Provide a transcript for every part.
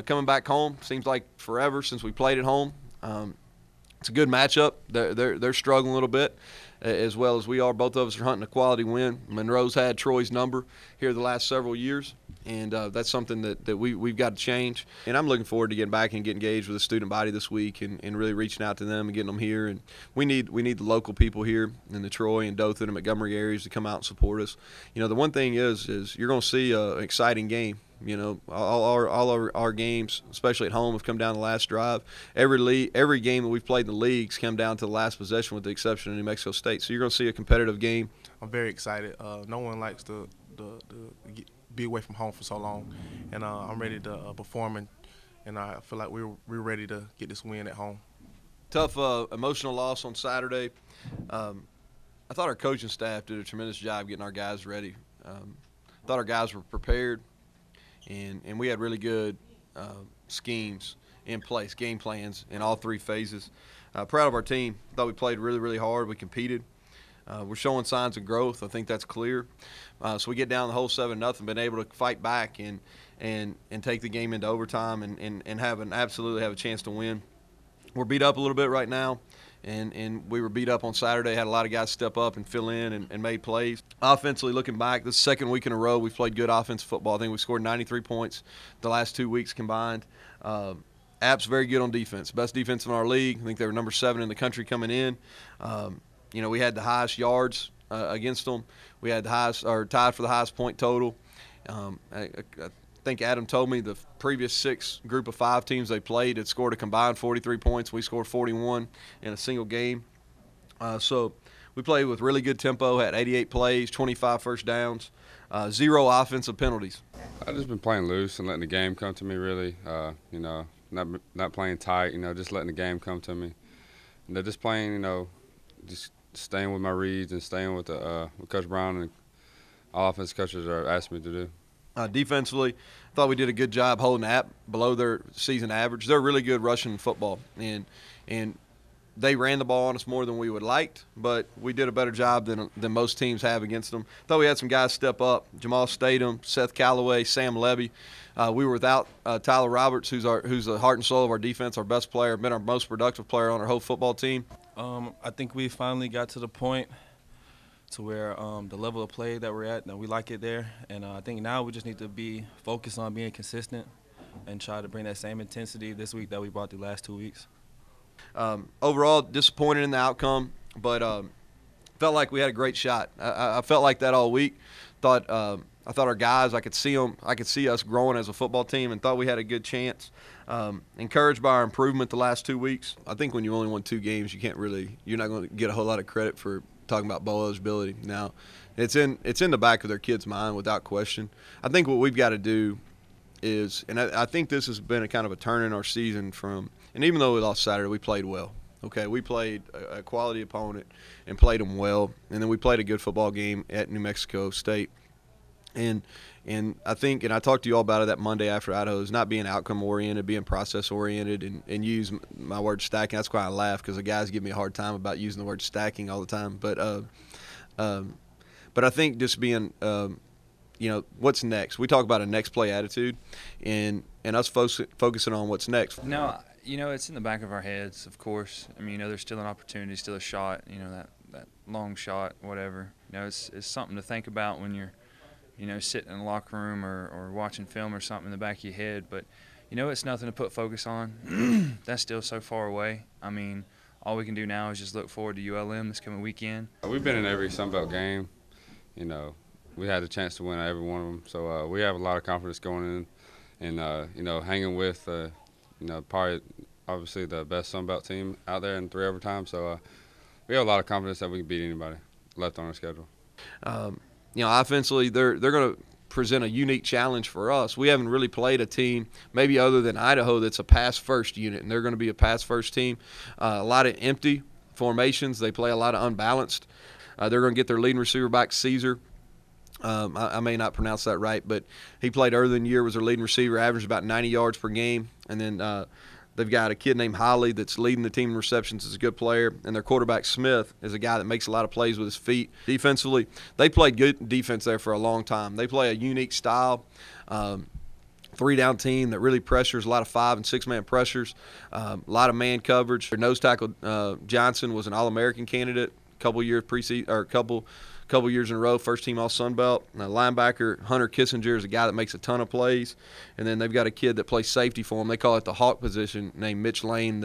Coming back home seems like forever since we played at home. It's a good matchup. They're struggling a little bit, as well as we are. Both of us are hunting a quality win. Monroe's had Troy's number here the last several years, and that's something that we've got to change. And I'm looking forward to getting back and getting engaged with the student body this week and really reaching out to them and getting them here. And we need the local people here in the Troy and Dothan and Montgomery areas to come out and support us. The one thing is you're going to see an exciting game. All our games, especially at home, have come down to the last drive. Every game that we've played in the leagues come down to the last possession, with the exception of New Mexico State. So you're going to see a competitive game. I'm very excited. No one likes to be away from home for so long, and I'm ready to perform, and I feel like we're ready to get this win at home. Tough emotional loss on Saturday. I thought our coaching staff did a tremendous job getting our guys ready. I thought our guys were prepared. And we had really good schemes in place, game plans in all three phases. Proud of our team. Thought we played really, really hard. We competed. We're showing signs of growth. I think that's clear. So we get down the whole 7-0, been able to fight back and take the game into overtime and absolutely have a chance to win. We're beat up a little bit right now. And we were beat up on Saturday, had a lot of guys step up and fill in and made plays. Offensively, looking back, this second week in a row, we've played good offensive football. I think we scored 93 points the last 2 weeks combined. App's very good on defense, best defense in our league. I think they were number 7 in the country coming in. We had the highest yards against them. We had the highest, or tied for the highest point total. I think Adam told me the previous 6 group of 5 teams they played had scored a combined 43 points. We scored 41 in a single game. So we played with really good tempo, had 88 plays, 25 first downs, 0 offensive penalties. I've just been playing loose and letting the game come to me, really. Not playing tight, just letting the game come to me. And just playing, just staying with my reads and staying with what Coach Brown and all offense coaches are asking me to do. Defensively, I thought we did a good job holding App below their season average. They're really good rushing football, and they ran the ball on us more than we would liked, but we did a better job than most teams have against them. Thought we had some guys step up: Jamal Statham, Seth Callaway, Sam Levy. We were without Tyler Roberts, who's the heart and soul of our defense, our best player, been our most productive player on our whole football team. I think we finally got to the point to where the level of play that we're at, that we like it there. And I think now we just need to be focused on being consistent and try to bring that same intensity this week that we brought the last 2 weeks. Overall, disappointed in the outcome, but felt like we had a great shot. I felt like that all week. I thought our guys, I could see them. I could see us growing as a football team, and thought we had a good chance. Encouraged by our improvement the last 2 weeks. I think when you only won 2 games, you're not going to get a whole lot of credit for talking about bowl eligibility. Now, it's in the back of their kids' mind without question. I think what we've got to do is, and I think this has been a kind of a turn in our season and even though we lost Saturday, we played well. Okay, we played a quality opponent and played them well, and then we played a good football game at New Mexico State. And I think, and I talked to you all about it that Monday after Idaho, is not being outcome-oriented, being process-oriented, and use my word stacking. That's why I laugh, because the guys give me a hard time about using the word stacking all the time. But I think just being, what's next. We talk about a next play attitude, and us focusing on what's next. No, it's in the back of our heads, of course. I mean, there's still an opportunity, still a shot, that long shot, whatever. It's something to think about when you're sitting in the locker room or watching film or something in the back of your head. But, it's nothing to put focus on. That's still so far away. I mean, all we can do now is just look forward to ULM this coming weekend. We've been in every Sunbelt game. We had a chance to win every one of them. So we have a lot of confidence going in and, hanging with, probably obviously the best Sunbelt team out there in 3 overtime. So we have a lot of confidence that we can beat anybody left on our schedule. Offensively, they're going to present a unique challenge for us. We haven't really played a team, maybe other than Idaho, that's a pass-first unit, and they're going to be a pass-first team. A lot of empty formations. They play a lot of unbalanced. They're going to get their leading receiver back, Caesar. I may not pronounce that right, but he played earlier in the year, was their leading receiver, averaged about 90 yards per game. And then they've got a kid named Holly that's leading the team in receptions, is a good player. And their quarterback, Smith, is a guy that makes a lot of plays with his feet. Defensively, they played good defense there for a long time. They play a unique style. three-down team that really pressures, a lot of 5- and 6-man pressures, a lot of man coverage. Their nose tackle Johnson was an All-American candidate, couple years in a row, first team All Sun Belt. Linebacker Hunter Kissinger is a guy that makes a ton of plays, and then they've got a kid that plays safety for them. They call it the Hawk position, named Mitch Lane,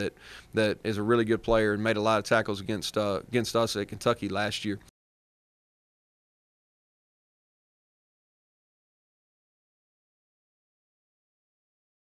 that is a really good player and made a lot of tackles against us at Kentucky last year.